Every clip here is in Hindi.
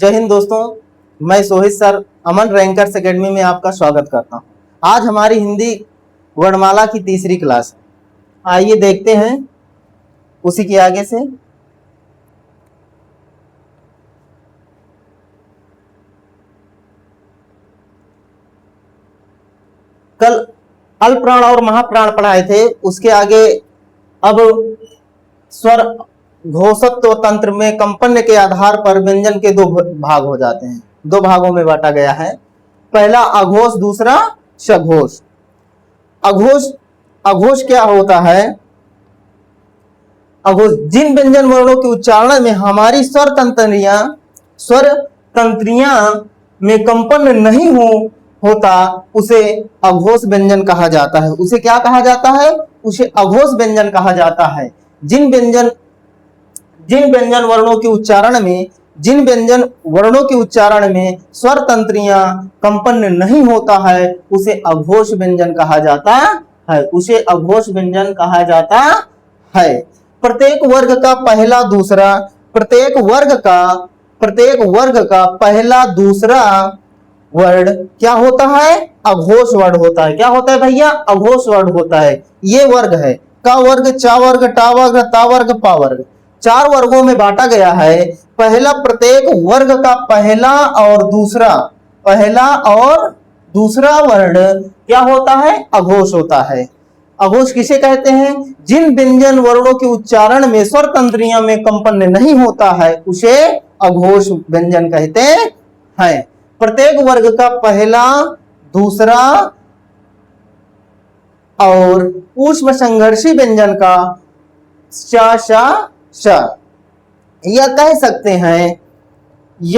जय हिंद दोस्तों, मैं सोहित सर अमन रैंकर्स एकेडमी में आपका स्वागत करता हूं। आज हमारी हिंदी वर्णमाला की तीसरी क्लास है। आइए देखते हैं उसी के आगे से। कल अल्पप्राण और महाप्राण पढ़ाए थे, उसके आगे अब स्वर घोषत्व तंत्र में कंपन के आधार पर व्यंजन के दो भाग हो जाते हैं, दो भागों में बांटा गया है। पहला अघोष, दूसरा सघोष। अघोष अघोष क्या होता है? अघोष जिन व्यंजन वर्णों के उच्चारण में हमारी स्वर तंत्रियां में कंपन नहीं होता उसे अघोष व्यंजन कहा जाता है। उसे क्या कहा जाता है? उसे अघोष व्यंजन कहा जाता है। जिन व्यंजन वर्णों के उच्चारण में स्वर तंत्रियां कंपन नहीं होता है उसे अघोष व्यंजन कहा जाता है। उसे अघोष व्यंजन कहा जाता है। प्रत्येक वर्ग का पहला दूसरा वर्ड क्या होता है? अघोष वर्ड होता है। क्या होता है भैया? अघोष वर्ड होता है। ये वर्ग है का वर्ग, चा वर्ग, टा वर्ग, ता वर्ग, पा वर्ग। 4 वर्गों में बांटा गया है। प्रत्येक वर्ग का पहला और दूसरा वर्ड क्या होता है? अघोष होता है। अघोष किसे कहते हैं? जिन व्यंजन वर्णों के उच्चारण में स्वर तंत्रियां में कंपन नहीं होता है उसे अघोष व्यंजन कहते हैं। प्रत्येक वर्ग का पहला, दूसरा और ऊष्म संघर्षी व्यंजन का श, श, यह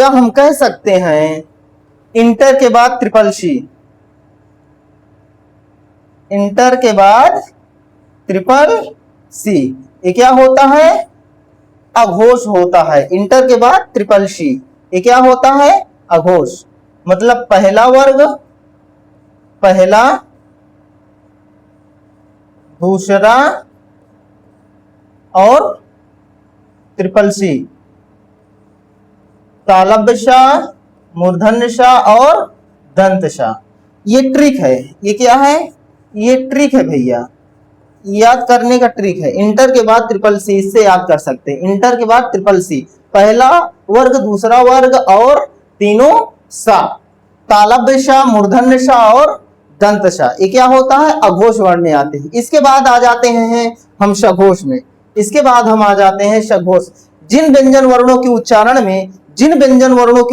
हम कह सकते हैं इंटर के बाद ट्रिपल सी। इंटर के बाद ट्रिपल सी ये क्या होता है? अघोष होता है। इंटर के बाद ट्रिपल सी ये क्या होता है? अघोष। मतलब पहला वर्ग, पहला, दूसरा और ट्रिपल सी, तालव्य, मूर्धन्य और दंत। ये ट्रिक है। ये क्या है? ये ट्रिक है भैया, याद करने का ट्रिक है। इंटर के बाद ट्रिपल सी, इससे याद कर सकते हैं। इंटर के बाद ट्रिपल सी, पहला वर्ग, दूसरा वर्ग और तीनों सा, तालव्य, मूर्धन्य और दंत। ये क्या होता है? अघोष वर्ण में आते हैं। इसके बाद आ जाते हैं हम सघोष में। इसके बाद हम आ जाते हैं सघोष। जिन व्यंजन वर्णों के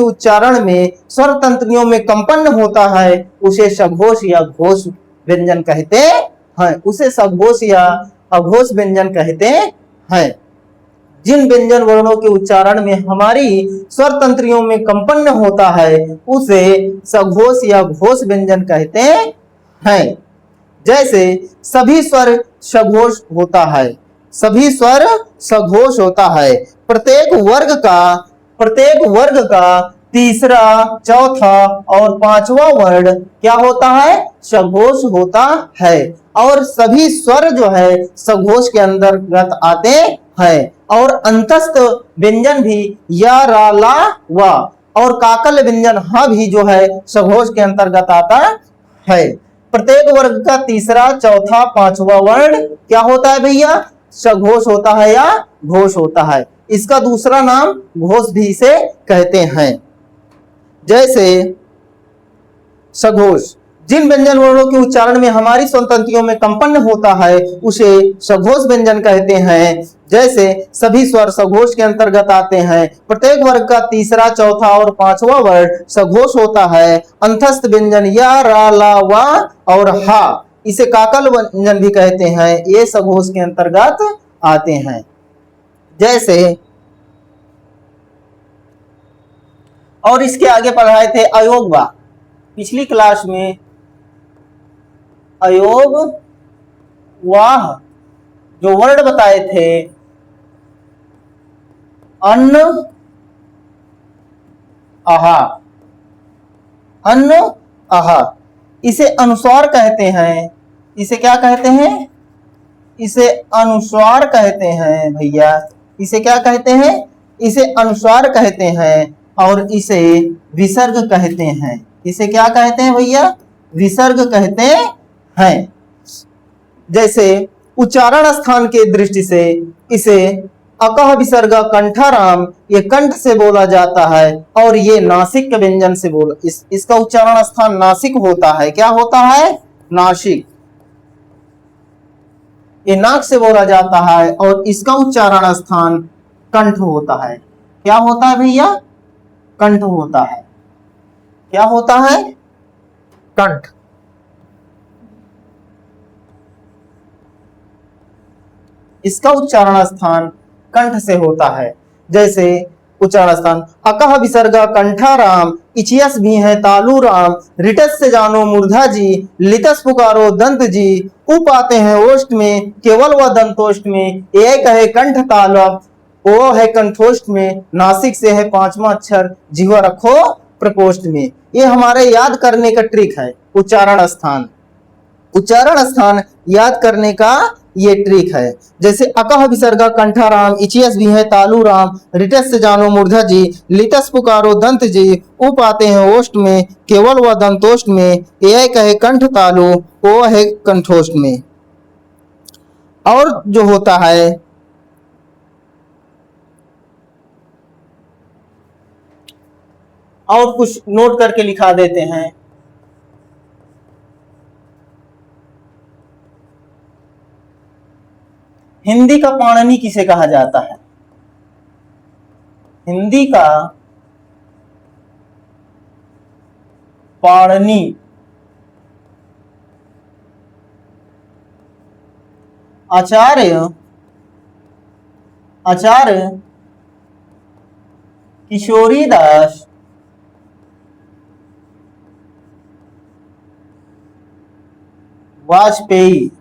उच्चारण में स्वर तंत्रियों में कंपन होता है उसे सघोष या घोष व्यंजन कहते हैं। उसे सघोष या अघोष व्यंजन कहते हैं। जिन व्यंजन वर्णों के उच्चारण में हमारी स्वर तंत्रियों में कंपन होता है उसे सघोष या घोष व्यंजन कहते हैं। जैसे सभी स्वर सघोष होता है। सभी स्वर सघोष होता है। प्रत्येक वर्ग का तीसरा, चौथा और पांचवा वर्ड क्या होता है? सघोष होता है। और सभी स्वर जो है सघोष के अंतर्गत आते हैं। और अंतस्थ व्यंजन भी या, रा, ला, वा और काकल व्यंजन हा भी जो है सघोष के अंतर्गत आता है। प्रत्येक वर्ग का तीसरा, चौथा, पांचवा वर्ड क्या होता है भैया? सघोष होता है या घोष होता है। इसका दूसरा नाम घोष भी इसे कहते हैं। जैसे सघोष जिन व्यंजन वर्णों के उच्चारण में हमारी स्वर तंत्रियों में कंपन होता है उसे सघोष व्यंजन कहते हैं। जैसे सभी स्वर सघोष के अंतर्गत आते हैं। प्रत्येक वर्ग का तीसरा, चौथा और पांचवा वर्ड सघोष होता है। अंतस्थ व्यंजन या, रा, ला, वा और हा इसे काकल व्यंजन भी कहते हैं। ये सघोष के अंतर्गत आते हैं। जैसे और इसके आगे पढ़ाए थे अयोग वा। पिछली क्लास में अयोग वाह जो वर्ड बताए थे, अन्न, आहा, अन्न, आहा, इसे अनुस्वार कहते हैं। इसे क्या कहते हैं? इसे अनुस्वार कहते हैं भैया। इसे क्या कहते हैं? इसे अनुस्वार कहते हैं। और इसे विसर्ग कहते हैं। इसे क्या कहते हैं भैया? विसर्ग कहते हैं। जैसे उच्चारण स्थान के दृष्टि से इसे अकह विसर्ग कंठाराम, ये कंठ से बोला जाता है और ये नासिक के व्यंजन से बोला, इसका उच्चारण स्थान नासिक होता है। क्या होता है? नासिक। ये नाक से बोला जाता है और इसका उच्चारण स्थान कंठ होता है। क्या होता है भैया? कंठ होता है। क्या होता है? कंठ। इसका उच्चारण स्थान कंठ से होता है। जैसे उच्चारण स्थान अकह विसर्ग कंठाराम, इचियस भी है तालू राम, रिटस से जानो मूर्धा जी, लितस पुकारो दंत जी, उप आते हैं ओष्ठ में केवल वह दंतोष्ठ में, एक है कंठ तालव ओ है कंठोष्ठ में, नासिक से है पांचवा अक्षर, जिह्वा रखो प्रकोष्ठ में। ये हमारे याद करने का ट्रिक है, उच्चारण स्थान। उच्चारण स्थान याद करने का ये ट्रिक है। जैसे अकह विसर्ग कंठाराम, इचियस भी है तालू राम, रिटस से जानो मूर्धा जी, लितस पुकारो दंत जी, उप आते हैं ओष्ठ में केवल वह दंतोष्ठ में, एक है कंठ तालु ओ है कंठोष्ठ में। और जो होता है और कुछ नोट करके लिखा देते हैं। हिंदी का पाणिनि किसे कहा जाता है? हिंदी का पाणिनि आचार्य किशोरीदास वाजपेयी।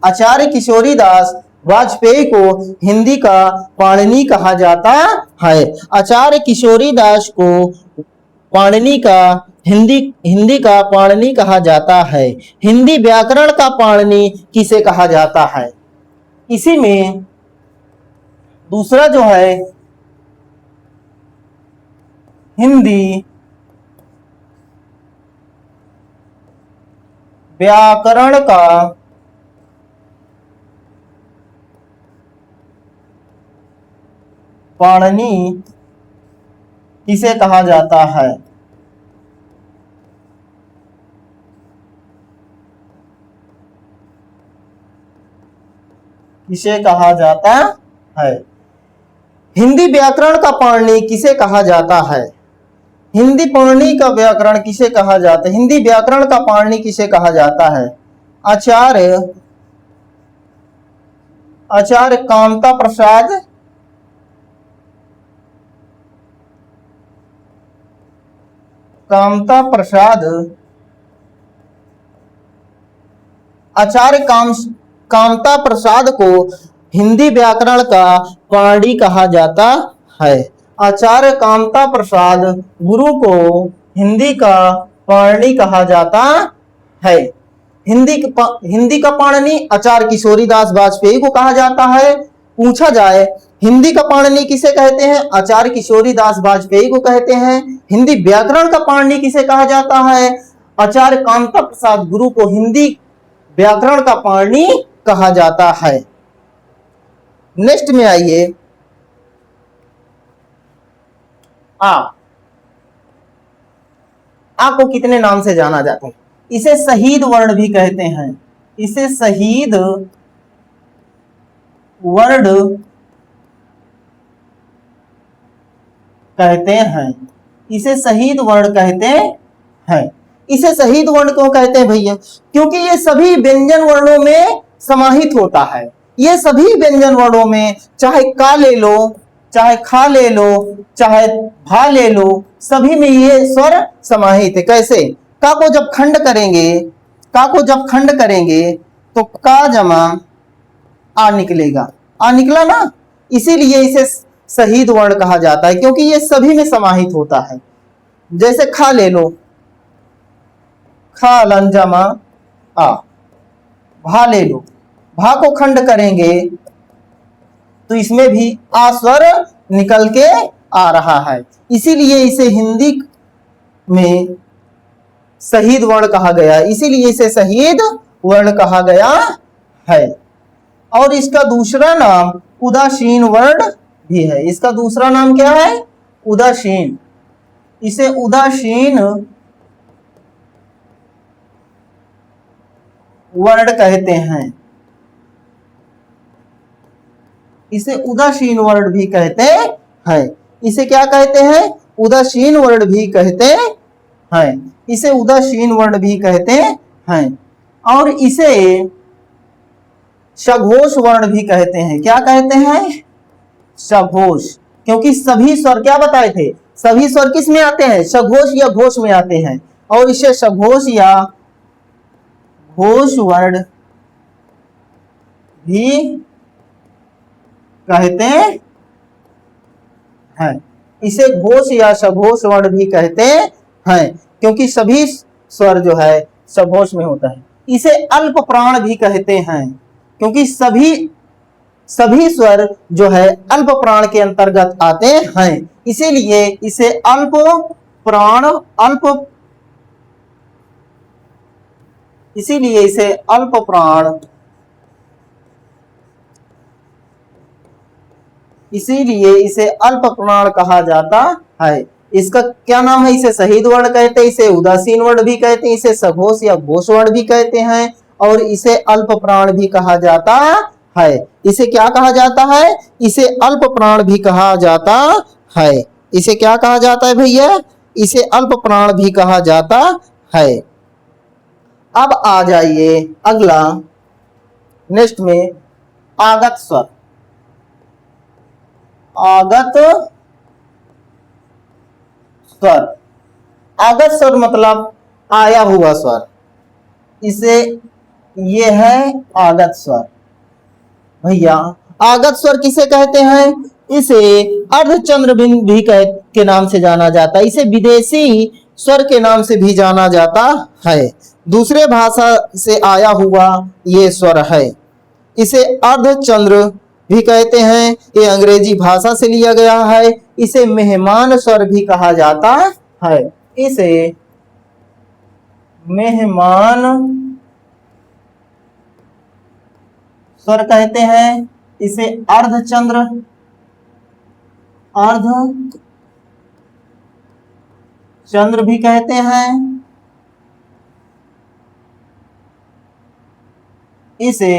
आचार्य किशोरीदास वाजपेयी को हिंदी का पाणिनि कहा जाता है। आचार्य किशोरीदास को पाणिनि का हिंदी का पाणिनि कहा जाता है। हिंदी व्याकरण का पाणिनि किसे कहा जाता है? इसी में दूसरा जो है हिंदी व्याकरण का पाणिनि किसे कहा जाता है? किसे कहा जाता है? हिंदी व्याकरण का पाणिनि किसे कहा जाता है? हिंदी पाणिनि का व्याकरण किसे कहा जाता है? हिंदी व्याकरण का पाणिनि किसे कहा जाता है? आचार्य कामता प्रसाद आचार्य कामता प्रसाद को हिंदी व्याकरण का पाणिनि कहा जाता है। आचार्य कामता प्रसाद गुरु को हिंदी का पाणिनि कहा जाता है। हिंदी का पाणिनि आचार्य किशोरीदास वाजपेयी को कहा जाता है। पूछा जाए हिंदी का पाणिनि किसे कहते हैं? आचार्य किशोरीदास वाजपेयी को कहते हैं। हिंदी व्याकरण का पाणिनि किसे कहा जाता है? आचार्य कामता प्रसाद गुरु को हिंदी व्याकरण का पाणिनि कहा जाता है। नेक्स्ट में आइए, आ को कितने नाम से जाना जाता है? इसे शहीद वर्ण भी कहते हैं। इसे शहीद वर्ण कहते हैं। इसे शहीद वर्ण कहते हैं। इसे शहीद वर्ण क्यों कहते हैं भैया? क्योंकि ये सभी व्यंजन वर्णों में समाहित होता है। ये सभी व्यंजन वर्णों में, चाहे का ले लो, चाहे खा ले लो, चाहे भा ले लो, सभी में ये स्वर समाहित है। कैसे? का को जब खंड करेंगे तो का जमा आ निकलेगा। आ निकला ना, इसीलिए इसे शहीद वर्ण कहा जाता है, क्योंकि ये सभी में समाहित होता है। जैसे खा ले लो, खा लन जमा आ। भा ले लो, भा को खंड करेंगे तो इसमें भी आ स्वर निकल के आ रहा है, इसीलिए इसे हिंदी में शहीद वर्ण कहा गया, इसीलिए इसे शहीद वर्ण कहा गया है। और इसका दूसरा नाम उदासीन वर्ण भी है। इसका दूसरा नाम क्या है? उदासीन। इसे उदासीन वर्ण कहते हैं। इसे उदासीन वर्ण भी कहते हैं। इसे क्या कहते हैं? उदासीन वर्ण भी कहते हैं। इसे उदासीन वर्ण भी कहते हैं। और इसे सघोष वर्ण भी कहते हैं। क्या कहते हैं? सघोष। क्योंकि सभी स्वर क्या बताए थे? सभी स्वर किस में आते हैं? सघोष या घोष में आते हैं। और इसे सघोष या घोष वर्ण भी कहते हैं। इसे घोष या सघोष वर्ण भी कहते हैं, क्योंकि सभी स्वर जो है सघोष में होता है। इसे अल्प प्राण भी कहते हैं, क्योंकि सभी स्वर जो है अल्प प्राण के अंतर्गत आते हैं, इसीलिए इसे अल्प प्राण कहा जाता है। इसका क्या नाम है? इसे शहीद वर्ण कहते हैं, इसे उदासीन वर्ण भी कहते हैं, इसे सघोष या घोष वर्ण भी कहते हैं, और इसे अल्प प्राण भी कहा जाता है। इसे क्या कहा जाता है? इसे अल्प प्राण भी कहा जाता है। इसे क्या कहा जाता है भैया? इसे अल्प प्राण भी कहा जाता है। अब आ जाइए अगला, नेक्स्ट में आगत स्वर। आगत स्वर, आगत स्वर मतलब आया हुआ स्वर। इसे ये है आगत स्वर। भैया आगत स्वर किसे कहते हैं? इसे अर्धचंद्र बिंदु भी के नाम से जाना जाता है। इसे विदेशी स्वर के नाम से भी जाना जाता है। दूसरे भाषा से आया हुआ ये स्वर है। इसे अर्धचंद्र भी कहते हैं, ये अंग्रेजी भाषा से लिया गया है। इसे मेहमान स्वर भी कहा जाता है। इसे मेहमान स्वर कहते हैं। इसे अर्धचंद्र भी कहते हैं। इसे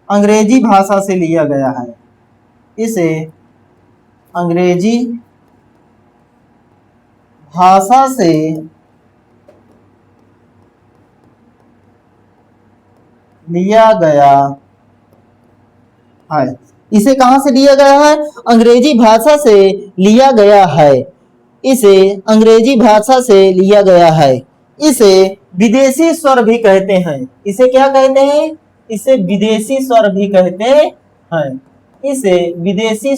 अंग्रेजी भाषा से लिया गया है। इसे अंग्रेजी भाषा से लिया गया है। इसे कहां से लिया गया है? अंग्रेजी भाषा से लिया गया है। इसे अंग्रेजी भाषा से लिया गया है। इसे विदेशी स्वर भी कहते हैं। इसे क्या कहते हैं? इसे विदेशी स्वर भी कहते हैं। इसे विदेशी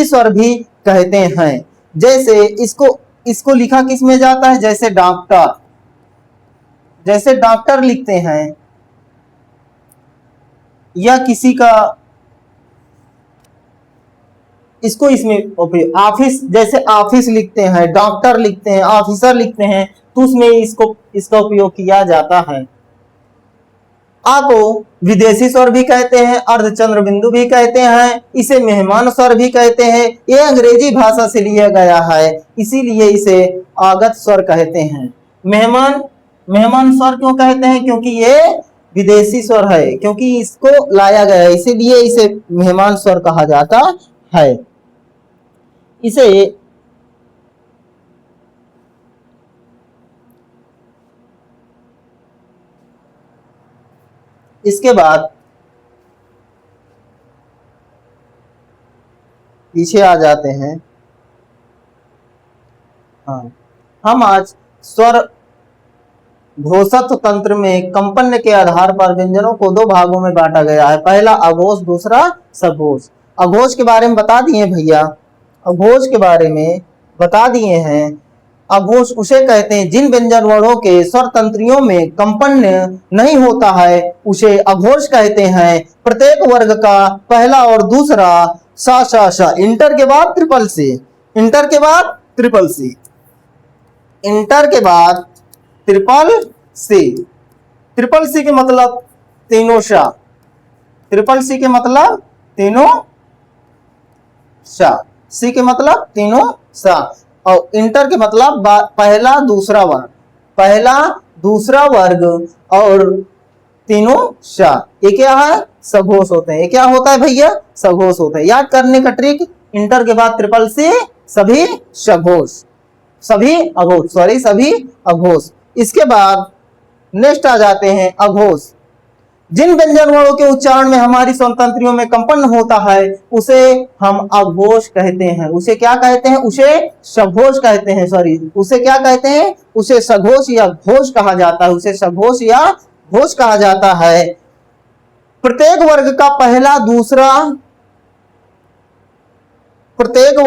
स्वर भी कहते हैं। जैसे इसको लिखा किस में जाता है? जैसे डॉक्टर लिखते हैं, या किसी का इसको इसमें ऑफिस, जैसे ऑफिस लिखते हैं, डॉक्टर लिखते हैं, ऑफिसर लिखते हैं, तो उसमें इसका उपयोग किया जाता है। आ को विदेशी स्वर भी कहते हैं, अर्धचंद्र बिंदु भी कहते हैं, इसे मेहमान स्वर भी कहते हैं। ये अंग्रेजी भाषा से लिया गया है, इसीलिए इसे आगत स्वर कहते हैं। मेहमान स्वर क्यों कहते हैं? क्योंकि ये विदेशी स्वर है, क्योंकि इसको लाया गया है, इसीलिए इसे मेहमान स्वर कहा जाता है। इसे इसके बाद पीछे आ जाते हैं। हम आज स्वर घोषत्व तंत्र में कंपन के आधार पर व्यंजनों को दो भागों में बांटा गया है। पहला अघोष, दूसरा सघोष। अघोष के बारे में बता दिए भैया, अघोष के बारे में बता दिए हैं। अघोष उसे कहते हैं जिन व्यंजन वर्णों के स्वर तंत्रियों में कंपन नहीं होता है, उसे अघोष कहते हैं। प्रत्येक वर्ग का पहला और दूसरा सा सा सा, इंटर के बाद ट्रिपल सी, इंटर के बाद ट्रिपल सी, इंटर के बाद ट्रिपल सी, ट्रिपल सी के मतलब तीनों सा, ट्रिपल सी के मतलब तीनों सा, सी के मतलब तीनों सा, और इंटर के मतलब पहला दूसरा वर्ग, पहला दूसरा वर्ग और तीनों सा, ये क्या है? सघोष होते हैं। ये क्या होता है भैया? सघोष होते हैं। याद करने का ट्रिक, इंटर के बाद ट्रिपल सी, सभी सघोष, सभी अघोष, सॉरी सभी अघोष। इसके बाद नेक्स्ट आ जाते हैं अघोष। जिन व्यंजन वर्णों के उच्चारण में हमारी स्वतंत्रियों में कंपन होता है, उसे हम अघोष कहते हैं। उसे क्या कहते हैं? उसे सघोष कहते हैं, सॉरी उसे क्या कहते हैं? उसे सघोष या घोष कहा जाता है, उसे सघोष या घोष कहा जाता है। प्रत्येक वर्ग का पहला दूसरा, प्रत्येक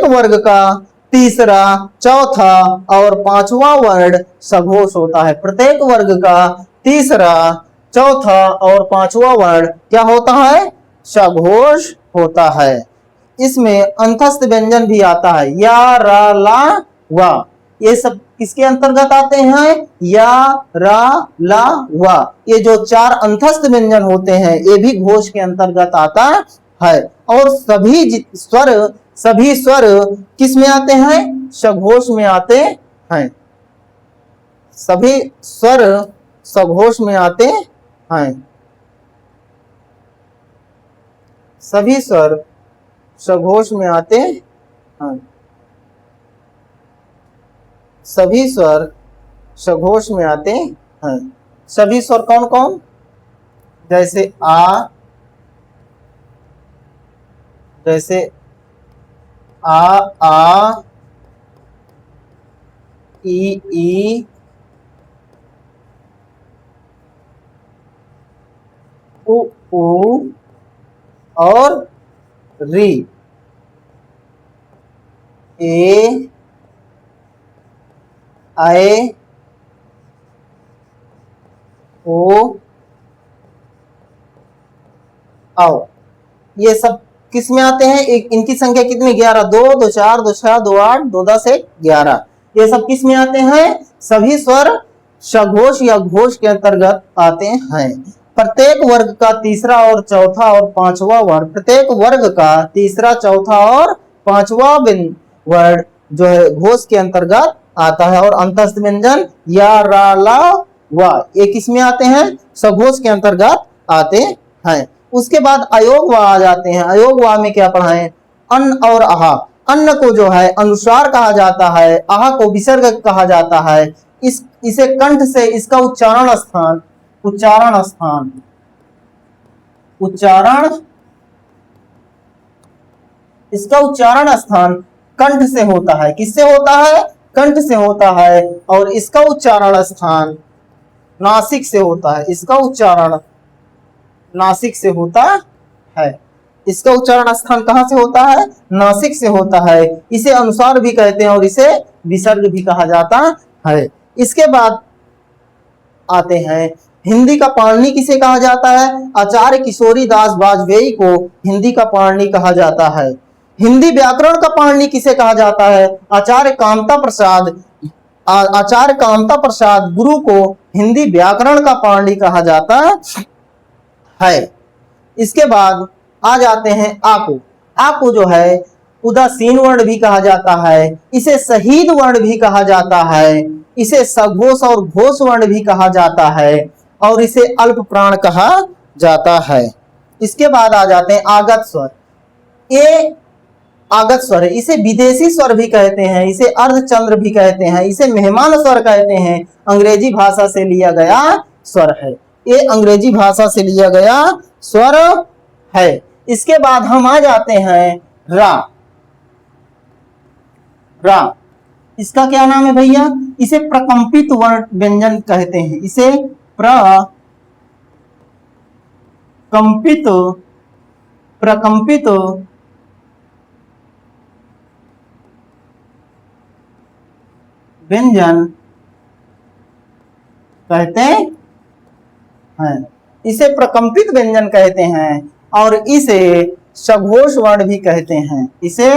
वर्ग का तीसरा चौथा और पांचवा वर्ण सघोष होता है। प्रत्येक वर्ग का तीसरा चौथा और पांचवा वर्ण क्या होता है? सघोष होता है। इसमें अंतस्थ व्यंजन भी आता है, या रा ला वा, ये सब किसके अंतर्गत आते हैं? या रा ला वा, ये जो चार अंतस्थ व्यंजन होते हैं ये भी घोष के अंतर्गत आता है। और सभी स्वर किस में आते हैं? सघोष में आते हैं। सभी स्वर सघोष में आते हैं, सभी स्वर सघोष में आते हैं, सभी स्वर सघोष में आते हैं। सभी स्वर कौन कौन? जैसे आ, जैसे आ ई उ और री, ए आए ओ आओ, ये सब किस में आते हैं? एक इनकी संख्या कितनी? 11, 2 2 4 2 6 2 8 2 10 1 11, ये सब किस में आते हैं? सभी स्वर सघोष या घोष के अंतर्गत आते हैं। प्रत्येक वर्ग का तीसरा और चौथा और पांचवा वर्ण, प्रत्येक वर्ग का तीसरा चौथा और पांचवा वर्ण जो है घोष के अंतर्गत आता है। और अंतस्थ व्यंजन या रा ला वा, ये किस में आते हैं? सघोष के अंतर्गत आते हैं। उसके बाद अयोग वा आ जाते हैं। अयोग वा में क्या पढ़ा है? अन्न और आहा। अन्न को जो है अनुस्वार कहा जाता है, आहा को विसर्ग कहा जाता है। इसे कंठ से इसका उच्चारण स्थान इसका उच्चारण स्थान कंठ से होता है। किससे होता है? कंठ से होता है। और इसका उच्चारण स्थान नासिक से होता है। इसका उच्चारण नासिक से होता है। इसका उच्चारण स्थान कहां से होता है? नासिक से होता है। इसे अनुस्वार भी कहते हैं और इसे विसर्ग भी कहा जाता है। इसके बाद आते हैं हिंदी का पाणिनि किसे कहा जाता है? आचार्य किशोरी दास वाजपेयी को हिंदी का पाणिनि कहा जाता है। हिंदी व्याकरण का पाणिनि किसे कहा जाता है? आचार्य कामता प्रसाद गुरु को हिंदी व्याकरण का पाणिनि कहा जाता है। इसके बाद आ जाते हैं आ को। आ को जो है उदासीन वर्ण भी कहा जाता है, इसे शहीद वर्ण भी कहा जाता है, इसे सघोष और घोष वर्ण भी कहा जाता है और इसे अल्प प्राण कहा जाता है। इसके बाद आ जाते हैं आगत स्वर। ये आगत स्वर है, इसे विदेशी स्वर भी कहते हैं, इसे अर्धचंद्र भी कहते हैं, इसे मेहमान स्वर कहते हैं। अंग्रेजी भाषा से लिया गया स्वर है, ये अंग्रेजी भाषा से लिया गया स्वर है। इसके बाद हम आ जाते हैं रा। रा इसका क्या नाम है भैया? इसे प्रकंपित वर्ण व्यंजन कहते हैं। इसे प्रकंपित व्यंजन कहते हैं। इसे प्रकंपित व्यंजन कहते हैं और इसे सघोष वर्ण भी कहते हैं। इसे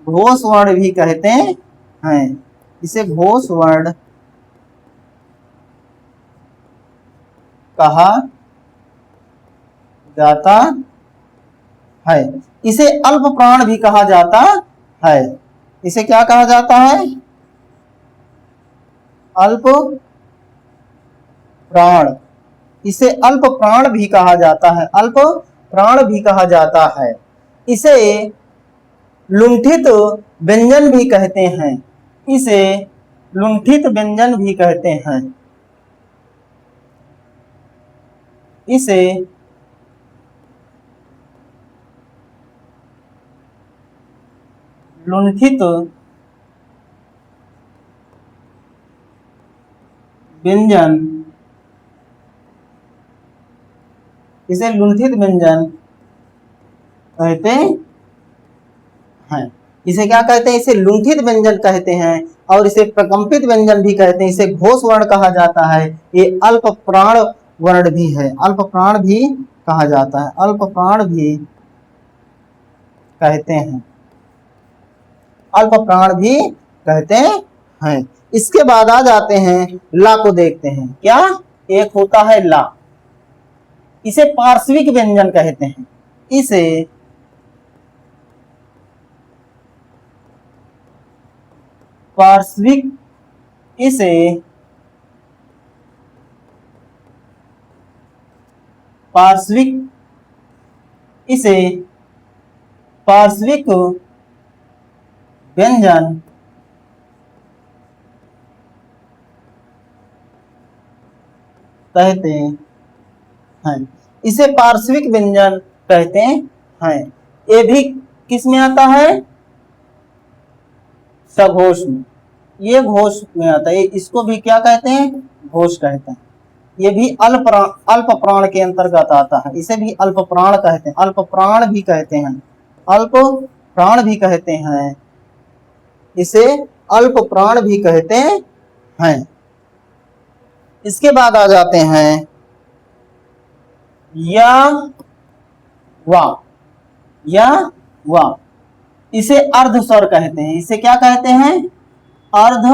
घोष वर्ण भी कहते हैं। इसे घोष वर्ण कहा जाता है। इसे अल्प प्राण भी कहा जाता है। इसे क्या कहा जाता है? अल्प प्राण। इसे अल्प प्राण भी कहा जाता है। अल्प प्राण भी कहा जाता है। इसे लुंठित व्यंजन भी कहते हैं। इसे लुंठित व्यंजन भी कहते हैं। इसे लुंठित व्यंजन, इसे लुंठित व्यंजन कहते हैं। इसे क्या कहते हैं? इसे लुंठित व्यंजन कहते हैं और इसे प्रकंपित व्यंजन भी कहते हैं। इसे घोष वर्ण कहा जाता है। ये अल्प प्राण वर्ण भी है। अल्प प्राण भी कहा जाता है। अल्प प्राण भी कहते हैं। अल्प प्राण भी कहते हैं। इसके बाद आ जाते हैं ला को देखते हैं। क्या? एक होता है ला। इसे पार्श्विक व्यंजन कहते हैं। इसे पार्श्विक, इसे पार्श्विक, इसे पार्श्विक व्यंजन कहते हैं। इसे पार्श्विक व्यंजन कहते हैं। ये भी किस में आता है? सघोष में। ये घोष में आता है। इसको भी क्या कहते हैं? घोष कहते हैं। ये भी अल्प प्राण के अंतर्गत आता है। इसे भी अल्प प्राण कहते हैं। अल्प प्राण भी कहते हैं। अल्प प्राण भी कहते हैं। इसे अल्प प्राण भी कहते हैं। इसके बाद आ जाते हैं या वा। या वा, इसे अर्ध स्वर कहते हैं। इसे क्या कहते हैं? अर्ध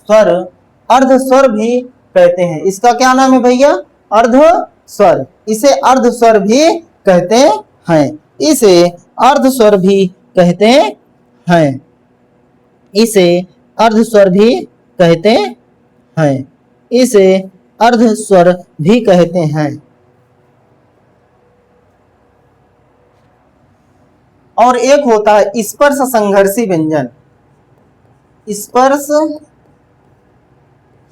स्वर। अर्ध स्वर भी कहते हैं। इसका क्या नाम है भैया? अर्ध स्वर। इसे अर्ध स्वर भी कहते हैं। इसे अर्ध स्वर भी कहते हैं। इसे अर्ध स्वर भी कहते हैं। इसे अर्ध स्वर भी कहते हैं। और एक होता है स्पर्श संघर्षी व्यंजन। स्पर्श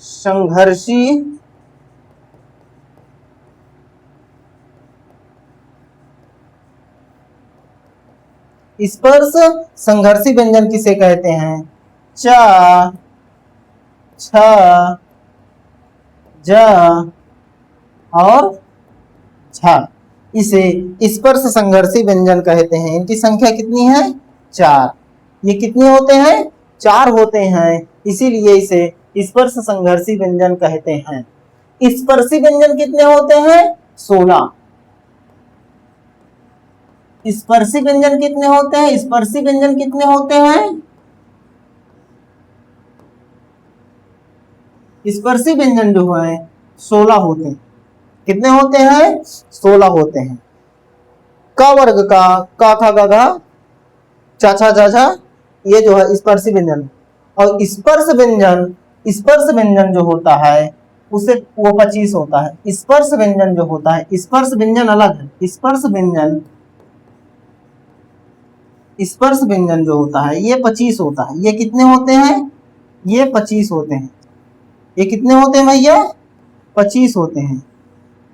संघर्षी स्पर्श संघर्षी व्यंजन किसे कहते हैं? चा, छ, ज और झ। इसे स्पर्श संघर्षी व्यंजन कहते हैं। इनकी संख्या कितनी है? 4। ये कितने होते हैं? 4 होते हैं। इसीलिए इसे स्पर्श संघर्षी व्यंजन कहते हैं। स्पर्शी व्यंजन कितने होते हैं? 16। स्पर्शी व्यंजन कितने होते हैं? स्पर्शी व्यंजन कितने होते हैं? स्पर्शी व्यंजन जो है 16 होते हैं। कितने होते हैं? 16 होते हैं। क वर्ग का का खा गा घा चा छा जा झा, ये जो है स्पर्शी व्यंजन। और स्पर्श व्यंजन जो होता है उसे वो 25 होता है। स्पर्श व्यंजन जो होता है, स्पर्श व्यंजन अलग है। स्पर्श व्यंजन जो होता है ये 25 होता है। ये कितने होते हैं? ये 25 होते हैं। ये कितने होते हैं भैया? 25 होते हैं।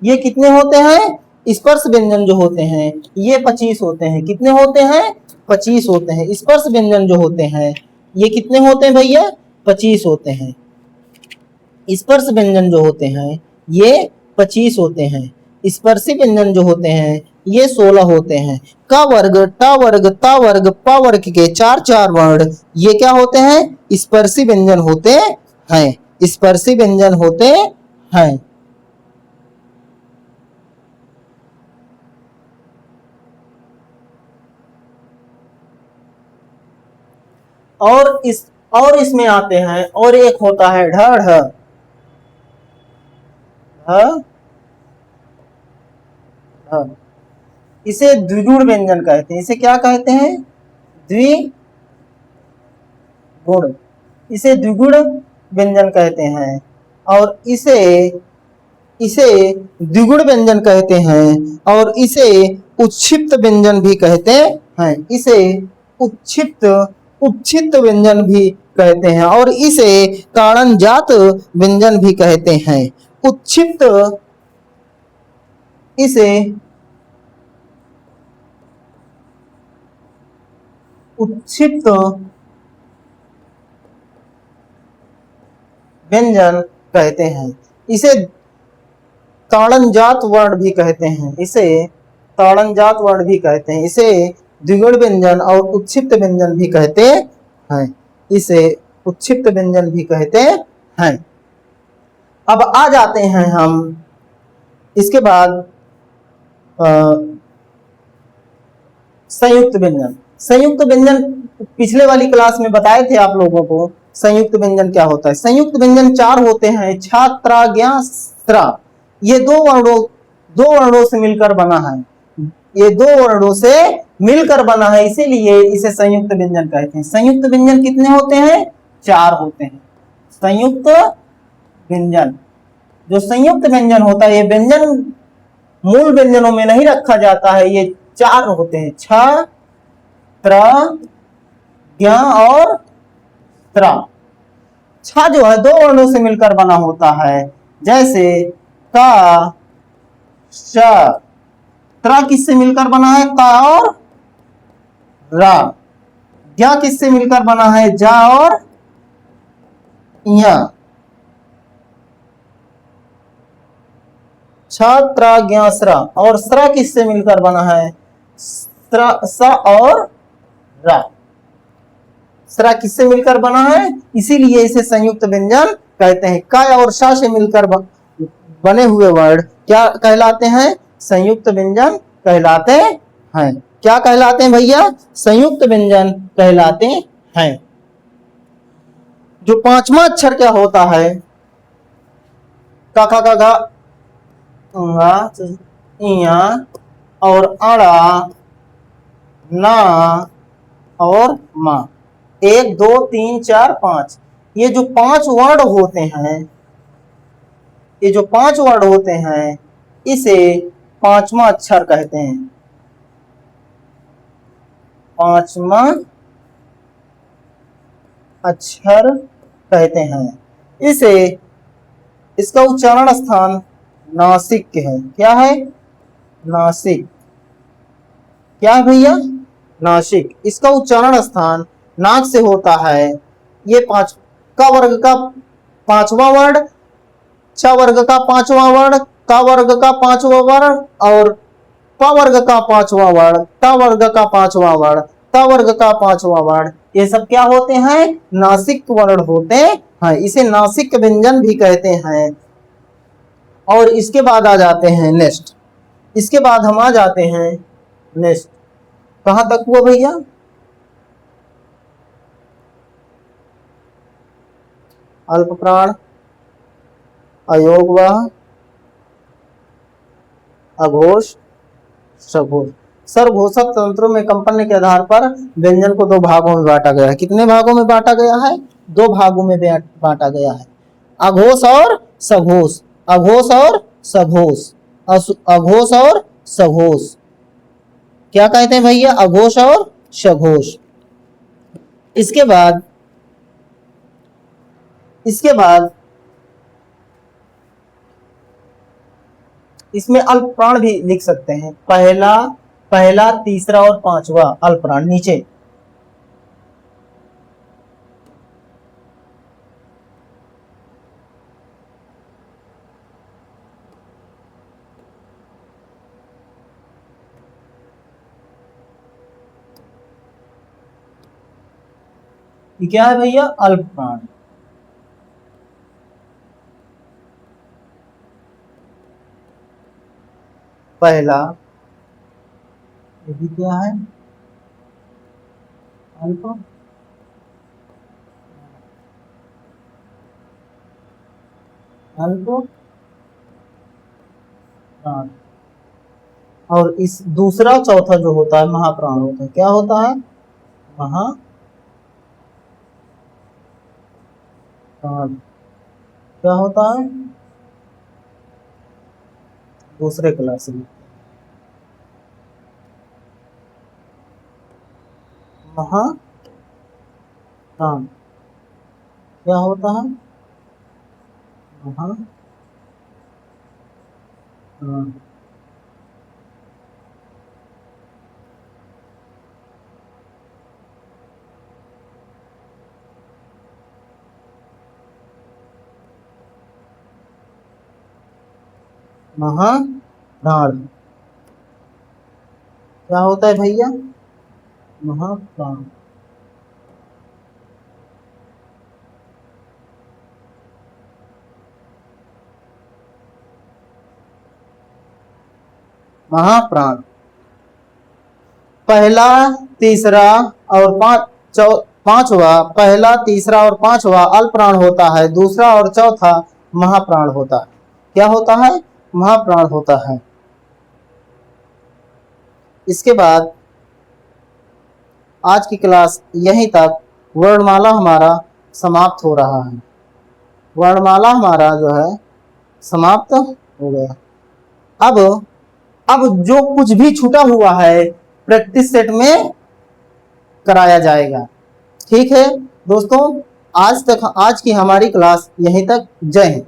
ये कितने होते हैं? स्पर्श व्यंजन जो होते हैं ये 25 होते हैं। कितने होते हैं? 25 होते हैं। स्पर्श व्यंजन जो होते हैं ये कितने होते हैं भैया? 25 होते हैं। स्पर्श व्यंजन जो होते हैं ये 25 होते हैं। स्पर्शी व्यंजन जो होते हैं ये 16 होते हैं। क वर्ग, ट वर्ग, त वर्ग, प वर्ग के चार चार वर्ण ये क्या होते हैं? स्पर्शी व्यंजन होते हैं। स्पर्शी व्यंजन होते हैं। और इसमें आते हैं, और एक होता है ढ ढ ढ ढ। इसे द्विगुण व्यंजन कहते हैं। इसे क्या कहते हैं? द्विगुण। इसे द्विगुण व्यंजन कहते हैं। और इसे इसे द्विगुण व्यंजन कहते हैं। और इसे उच्छिष्ट व्यंजन भी कहते हैं। इसे उच्छिष्ट उच्छिष्ट व्यंजन भी कहते हैं। और इसे कारणजात व्यंजन भी कहते हैं। उच्छिष्ट इसे उच्छिष्ट व्यंजन कहते हैं। इसे ताड़नजात वर्ण भी कहते हैं। इसे ताड़नजात वर्ण भी कहते हैं। इसे द्विगुण व्यंजन और उच्छिष्ट व्यंजन भी कहते हैं। इसे उच्छिष्ट व्यंजन भी कहते हैं। अब आ जाते हैं हम इसके बाद संयुक्त व्यंजन। संयुक्त व्यंजन पिछले वाली क्लास में बताए थे आप लोगों को। संयुक्त व्यंजन क्या होता है? संयुक्त व्यंजन चार होते हैं, छ, त्र, ज्ञ, स्त्र। ये दो वर्णों से मिलकर बना है। ये दो वर्णों से मिलकर बना है, इसीलिए इसे संयुक्त व्यंजन कहते हैं। संयुक्त व्यंजन कितने होते हैं? चार होते हैं। संयुक्त व्यंजन, जो संयुक्त व्यंजन होता है, ये व्यंजन मूल व्यंजनों में नहीं रखा जाता है। ये चार होते हैं, छ, त्र, ज्ञ और स्त्र। छ जो है दो वर्णों से मिलकर बना होता है, जैसे क, श। त्र किससे मिलकर बना है? क और र। ज्ञ किससे मिलकर बना है? ज और य। छ, त्र, ज्ञ, स्र। और स्र किससे मिलकर बना है? स और र। स्र किससे मिलकर बना है? इसीलिए इसे संयुक्त व्यंजन कहते हैं। क और श से मिलकर बने हुए वर्ण क्या कहलाते हैं? संयुक्त व्यंजन कहलाते हैं। क्या कहलाते हैं भैया? संयुक्त व्यंजन कहलाते हैं। जो पांचवा अक्षर क्या होता है? क ख ग घ इया और अड़ा, ना और मा। 1 2 3 4 5। ये जो पांच वर्ण होते हैं, ये जो पांच वर्ण होते हैं, इसे पांचवा अक्षर कहते हैं। पांचवा अक्षर कहते हैं। इसे इसका उच्चारण स्थान नासिक है। क्या है? नासिक। क्या है भैया? नासिक। इसका उच्चारण स्थान नाक से होता है। ये पांच क वर्ग का पांचवा वर्ण, छ वर्ग का पांचवा वर्ण, क वर्ग का पांचवा वर्ण और प वर्ग का पांचवा वर्ण, त वर्ग का पांचवा वर्ण, त वर्ग का पांचवा वर्ण, ये सब क्या होते हैं? नासिक वर्ण होते हैं। इसे नासिक व्यंजन भी कहते हैं। और इसके बाद आ जाते हैं नेक्स्ट। इसके बाद हम आ जाते हैं नेक्स्ट। कहां तक हुआ भैया? अल्प प्राण, अयोगवाह, अघोष, सघोष। सरघोषक तंत्रों में कंपन के आधार पर व्यंजन को दो भागों में बांटा गया है। कितने भागों में बांटा गया है? दो भागों में बांटा गया है। अघोष और सघोष। अघोष और सघोष। अघोष और सघोष। क्या कहते हैं भैया? अघोष और सघोष। इसके बाद इसमें अल्प प्राण भी लिख सकते हैं। पहला, तीसरा और पांचवा अल्प प्राण नीचे। ये क्या है भैया? अल्प प्राण। पहला, ये भी क्या है? अल्प अल्प प्राण। और इस दूसरा चौथा जो होता है महाप्राण होता है, क्या होता है? महाप्राण। क्या होता है? दूसरे क्लास में महाप्राण क्या होता है? महाप्राण। महाप्राण क्या होता है भैया? महाप्राण। महाप्राण पहला, तीसरा और पांचवा, पहला, तीसरा और पांचवा अल्प प्राण होता है, दूसरा और चौथा महाप्राण होता है। क्या होता है? महाप्राण होता है। इसके बाद आज की क्लास यहीं तक, वर्णमाला हमारा समाप्त हो रहा है। वर्णमाला हमारा जो है समाप्त हो गया। अब जो कुछ भी छूटा हुआ है प्रैक्टिस सेट में कराया जाएगा। ठीक है दोस्तों, आज की हमारी क्लास यहीं तक। जय हिंद।